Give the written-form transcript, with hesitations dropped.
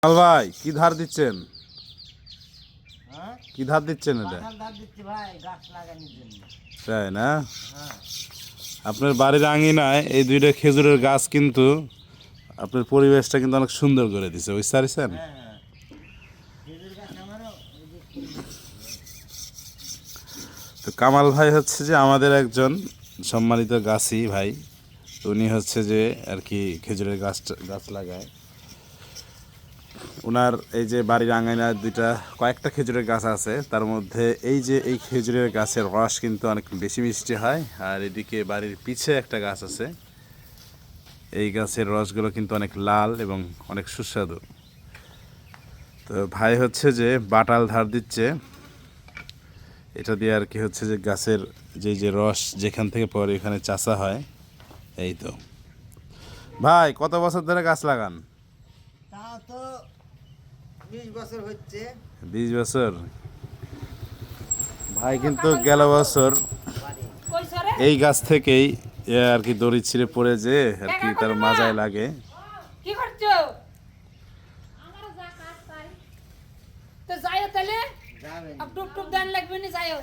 কামাল ভাই কি ধার দিচ্ছেন? হ্যাঁ, কি ধার দিচ্ছেন এটা? কাঁঠাল ধার দিচ্ছি ভাই গাছ লাগানোর জন্য। তাই না? হ্যাঁ, আপনার বাড়ির আঙিনায় এই দুইটা খেজুরের গাছ কিন্তু আপনার পরিবেশটা কিন্তু অনেক সুন্দর করে দিছে, বুঝতে পারছেন? হ্যাঁ, হ্যাঁ। খেজুর গাছ আমারও ওই যে পরিবেশ ভালো। তো কামাল ভাই হচ্ছে যে আমাদের একজন সম্মানিত গাছই ভাই। তো উনি হচ্ছে যে আর কি খেজুরের গাছ লাগায়। ওনার এই যে বাড়ির আঙিনায় কয়েকটা খেজুরের গাছ আছে, তার মধ্যে এই খেজুরের গাছের রস কিন্তু অনেক বেশি মিষ্টি হয়। আর এদিকে বাড়ির পিছে একটা গাছ আছে, এই গাছের রসগুলো কিন্তু অনেক লাল এবং অনেক সুস্বাদু। তো ভাই হচ্ছে যে বাটাল ধার দিচ্ছে, এটা দিয়ে আর কি হচ্ছে যে গাছের যে রস যেখান থেকে পরে এখানে চাষা হয়। এই তো ভাই, কত বছর ধরে গাছ লাগান? তাও তো 20 বছর হচ্ছে। 20 বছর। ভাই কিন্তু গেল বছর বাড়ি এই গাছ থেকেই আর কি দড়ি ছিঁড়ে পড়ে যে আর কি তার মাজায় লাগে। কি করছো? তো যাইও তাহলে যাবেন। টুপ টুপ দেন লাগবে না, যাইও।